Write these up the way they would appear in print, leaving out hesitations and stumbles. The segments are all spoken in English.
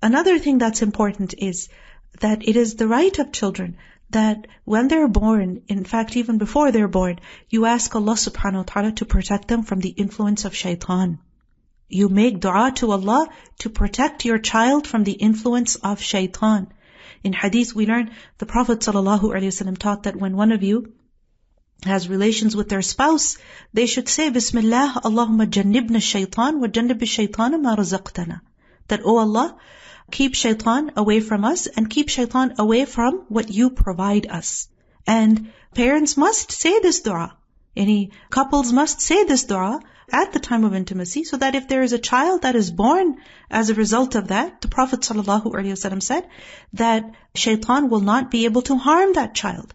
Another thing that's important is that it is the right of children that when they're born, in fact even before they're born, you ask Allah subhanahu wa ta'ala to protect them from the influence of shaitan. You make dua to Allah to protect your child from the influence of shaitan. In hadith we learn the Prophet sallallahu alaihi wasallam taught that when one of you has relations with their spouse, they should say bismillahi, allahumma jannibna shaitan wa jannib shaitana ma razaqtana. That, oh Allah, keep shaitan away from us and keep shaitan away from what you provide us. And parents must say this dua. Any couples must say this dua at the time of intimacy, so that if there is a child that is born as a result of that, the Prophet ﷺ said that shaitan will not be able to harm that child.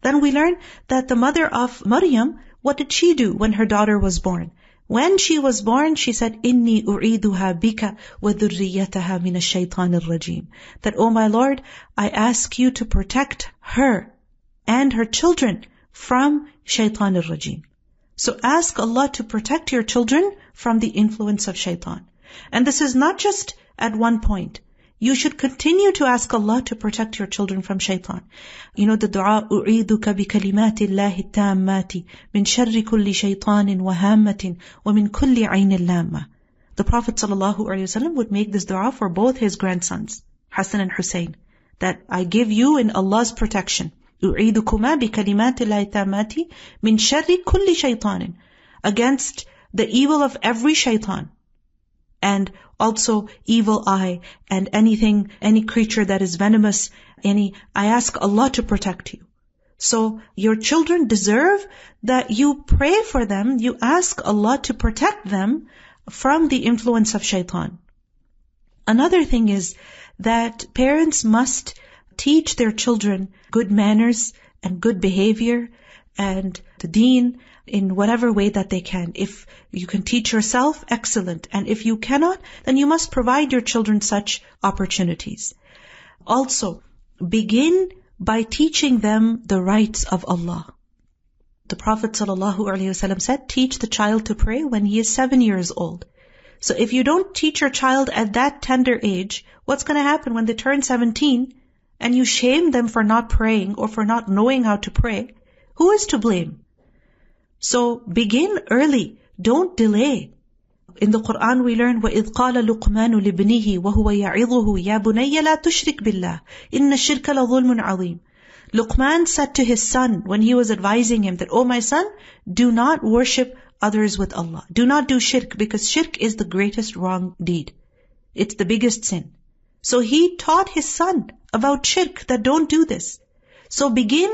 Then we learn that the mother of Maryam, what did she do when her daughter was born? When she was born, she said, "Inni u'iduha bika wa dhurriyyataha min ash-shaytan ar-rajim." That, oh my Lord, I ask you to protect her and her children from shaitan ar-rajim. So ask Allah to protect your children from the influence of shaitan. And this is not just at one point. You should continue to ask Allah to protect your children from shaitan. You know the dua, "U'iduka bi kalimati Allahi tammati min sharri kulli shaitanin wa hammatin wa min kulli aynin lamma." The Prophet ﷺ would make this dua for both his grandsons, Hassan and Hussein, that I give you in Allah's protection. "U'idukuma bi kalimati Allahi tammati min sharri kulli shaitanin," against the evil of every shaitan. And also evil eye and any creature that is venomous, I ask Allah to protect you. So your children deserve that you pray for them, you ask Allah to protect them from the influence of shaitan. Another thing is that parents must teach their children good manners and good behavior and the deen in whatever way that they can. If you can teach yourself, excellent. And if you cannot, then you must provide your children such opportunities. Also, begin by teaching them the rights of Allah. The Prophet ﷺ said, teach the child to pray when he is 7 years old. So if you don't teach your child at that tender age, what's going to happen when they turn 17 and you shame them for not praying or for not knowing how to pray? Who is to blame? So begin early. Don't delay. In the Quran we learn, وَإِذْ قَالَ لُقْمَانُ لِابْنِهِ وَهُوَ يَعِظُهُ يَا بُنَيَّ لَا تُشْرِكْ بِاللَّهِ إِنَّ الشِّرْكَ لَظُلْمٌ عَظِيمٌ. Luqman said to his son when he was advising him that, oh my son, do not worship others with Allah. Do not do shirk, because shirk is the greatest wrong deed. It's the biggest sin. So he taught his son about shirk, that don't do this. So begin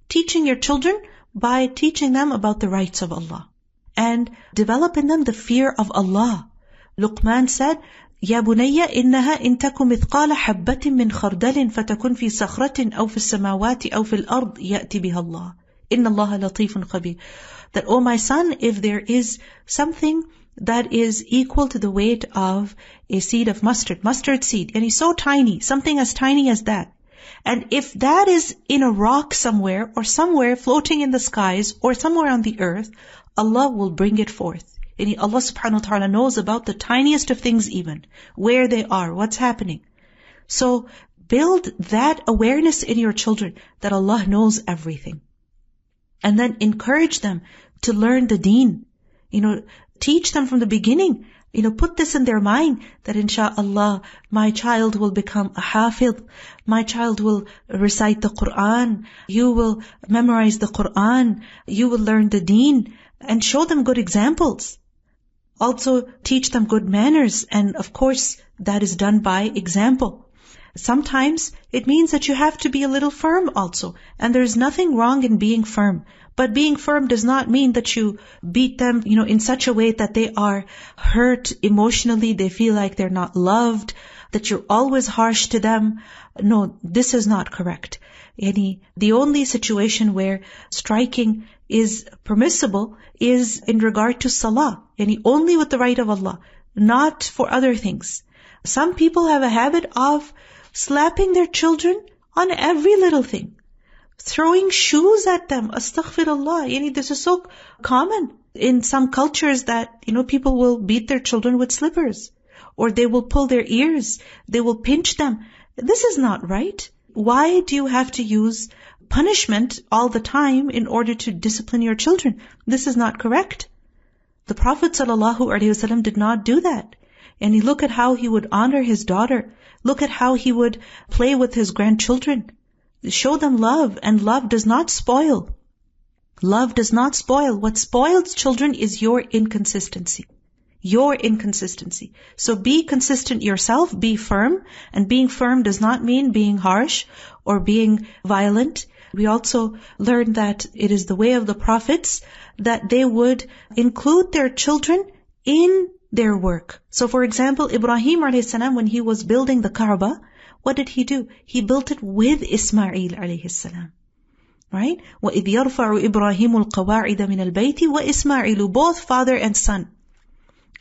teaching your children by teaching them about the rights of Allah. And develop in them the fear of Allah. Luqman said, يَا بُنَيَّ إِنَّهَا إِن تَكُ مِثْقَالَ حَبَّةٍ مِّنْ خَرْدَلٍ فَتَكُنْ فِي صَخْرَةٍ أَوْ فِي السَّمَاوَاتِ أَوْ فِي الْأَرْضِ يَأْتِ بِهَا اللَّهُ إِنَّ اللَّهَ لَطِيفٌ خَبِيرٌ. That, oh my son, if there is something that is equal to the weight of a seed of mustard seed, and it's so tiny, something as tiny as that, and if that is in a rock somewhere, or somewhere floating in the skies, or somewhere on the earth, Allah will bring it forth. And Allah subhanahu wa ta'ala knows about the tiniest of things even, where they are, what's happening. So build that awareness in your children that Allah knows everything. And then encourage them to learn the deen. Teach them from the beginning. Put this in their mind that insha'Allah, my child will become a hafidh. My child will recite the Quran. You will memorize the Quran. You will learn the deen. And show them good examples. Also teach them good manners. And of course, that is done by example. Sometimes it means that you have to be a little firm also. And there is nothing wrong in being firm. But being firm does not mean that you beat them, in such a way that they are hurt emotionally, they feel like they're not loved, that you're always harsh to them. No, this is not correct. The only situation where striking is permissible is in regard to salah. Only with the right of Allah, not for other things. Some people have a habit of slapping their children on every little thing. Throwing shoes at them, astaghfirullah. This is so common in some cultures that, people will beat their children with slippers. or they will pull their ears, they will pinch them. This is not right. Why do you have to use punishment all the time in order to discipline your children? This is not correct. The Prophet ﷺ did not do that. And you look at how he would honor his daughter. Look at how he would play with his grandchildren. Show them love, and love does not spoil. Love does not spoil. What spoils children is your inconsistency. Your inconsistency. So be consistent yourself, be firm. And being firm does not mean being harsh or being violent. We also learn that it is the way of the prophets that they would include their children in their work. So for example, Ibrahim a.s. when he was building the Kaaba, what did he do? He built it with Ismail a.s. Right? وَإِذْ يَرْفَعُ إِبْرَاهِيمُ الْقَوَاعِدَ مِنَ الْبَيْتِ وَإِسْمَاعِيلُ, both father and son.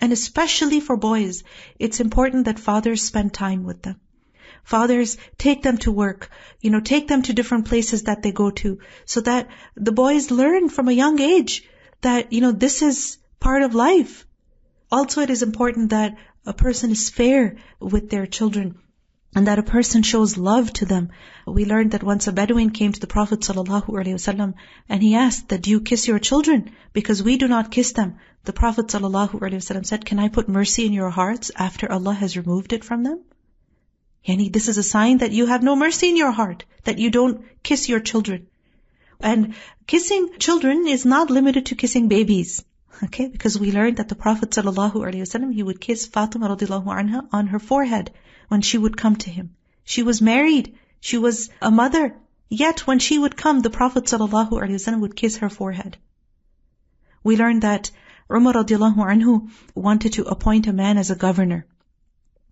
And especially for boys, it's important that fathers spend time with them. Fathers, take them to work, take them to different places that they go to, so that the boys learn from a young age that, this is part of life. Also, it is important that a person is fair with their children, and that a person shows love to them. We learned that once a Bedouin came to the Prophet ﷺ and he asked that, do you kiss your children? Because we do not kiss them. The Prophet ﷺ said, can I put mercy in your hearts after Allah has removed it from them? Yani this is a sign that you have no mercy in your heart, that you don't kiss your children. And kissing children is not limited to kissing babies. Okay, because we learned that the Prophet ﷺ, he would kiss Fatima radiallahu anha on her forehead when she would come to him. She was married, she was a mother, yet when she would come, the Prophet ﷺ would kiss her forehead. We learned that Umar radiallahu anhu wanted to appoint a man as a governor.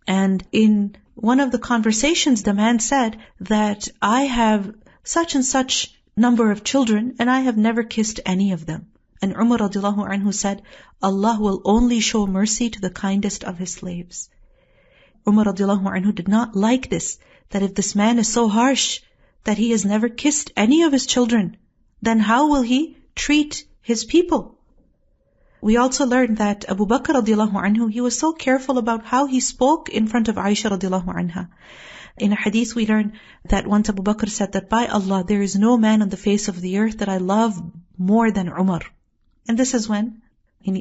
And in one of the conversations, the man said that I have such and such number of children and I have never kissed any of them. And Umar radiallahu anhu said, Allah will only show mercy to the kindest of His slaves. Umar radiallahu anhu did not like this, that if this man is so harsh that he has never kissed any of his children, then how will he treat his people? We also learned that Abu Bakr radiallahu anhu, he was so careful about how he spoke in front of Aisha radiallahu anha. In a hadith we learn that once Abu Bakr said that, by Allah, there is no man on the face of the earth that I love more than Umar. And this is when?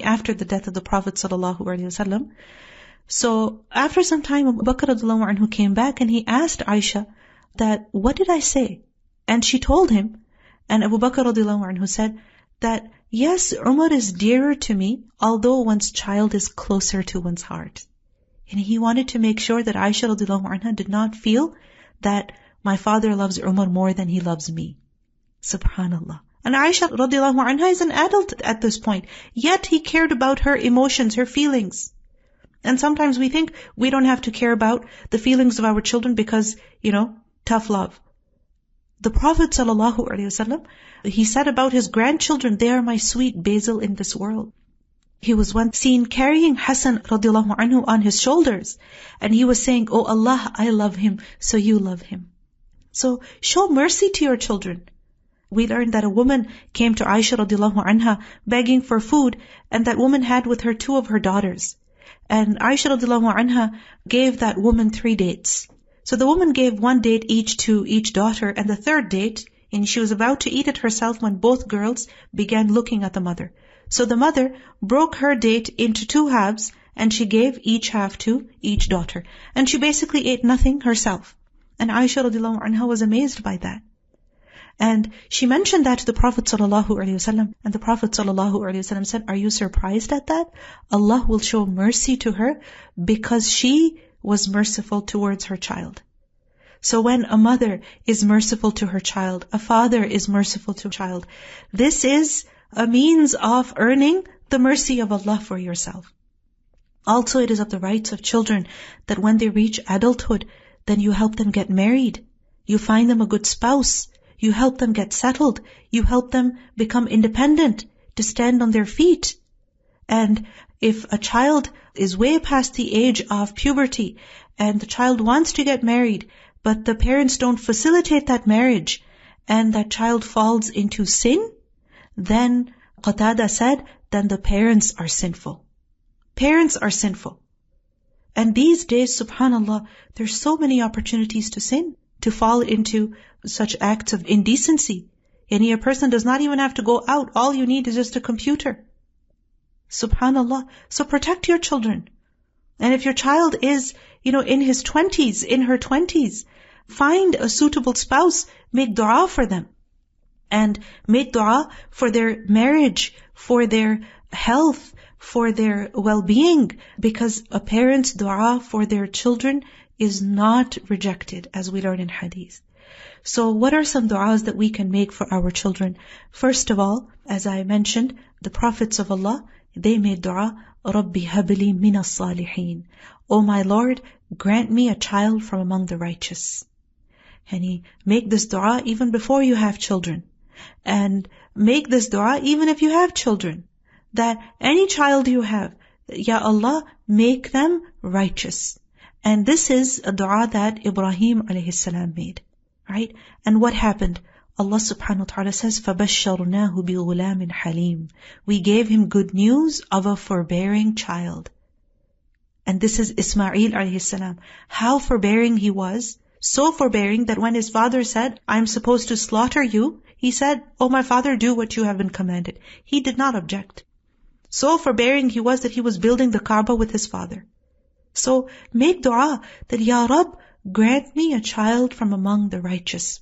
After the death of the Prophet ﷺ. So after some time, Abu Bakr radiallahu anhu came back and he asked Aisha that, what did I say? And she told him, and Abu Bakr radiallahu anhu said that, yes, Umar is dearer to me, although one's child is closer to one's heart. And he wanted to make sure that Aisha radiallahu anha did not feel that my father loves Umar more than he loves me. Subhanallah. And Aisha radiallahu anha is an adult at this point, yet he cared about her emotions, her feelings. And sometimes we think we don't have to care about the feelings of our children because, tough love. The Prophet ﷺ, he said about his grandchildren, they are my sweet basil in this world. He was once seen carrying Hassan radiallahu anhu on his shoulders, and he was saying, oh Allah, I love him, so you love him. So show mercy to your children. We learned that a woman came to Aisha radiallahu anha begging for food, and that woman had with her 2 of her daughters. And Aisha radiallahu anha gave that woman 3 dates. So the woman gave 1 date each to each daughter, and the 3rd date, and she was about to eat it herself when both girls began looking at the mother. So the mother broke her date into 2 halves, and she gave each half to each daughter. And she basically ate nothing herself. And Aisha radiallahu anha was amazed by that. And she mentioned that to the Prophet ﷺ, and the Prophet ﷺ said, are you surprised at that? Allah will show mercy to her because she was merciful towards her child. So when a mother is merciful to her child, a father is merciful to a child, this is a means of earning the mercy of Allah for yourself. Also, it is of the rights of children that when they reach adulthood, then you help them get married. You find them a good spouse. You help them get settled. You help them become independent, to stand on their feet. And if a child is way past the age of puberty, and the child wants to get married, but the parents don't facilitate that marriage, and that child falls into sin, then Qatada said, then the parents are sinful. Parents are sinful. And these days, subhanAllah, there's so many opportunities to sin, to fall into such acts of indecency. And a person does not even have to go out. All you need is just a computer. Subhanallah. So protect your children. And if your child is, in his 20s, in her 20s, find a suitable spouse, make dua for them. And make dua for their marriage, for their health, for their well-being, because a parent's dua for their children is not rejected, as we learn in hadith. So what are some du'as that we can make for our children? First of all, as I mentioned, the prophets of Allah, they made dua, Rabbi habli min as-salihin. Oh my Lord, grant me a child from among the righteous. And make this dua even before you have children. And make this dua even if you have children. That any child you have, Ya Allah, make them righteous. And this is a dua that Ibrahim alayhi salam made. Right? And what happened? Allah subhanahu wa ta'ala says, فَبَشَّرْنَاهُ بِغُلَامٍ حَلِيمٍ. We gave him good news of a forbearing child. And this is Ismail alayhi salam. How forbearing he was. So forbearing that when his father said, I'm supposed to slaughter you, he said, Oh my father, do what you have been commanded. He did not object. So forbearing he was that he was building the Kaaba with his father. So make dua that, Ya Rabb, grant me a child from among the righteous.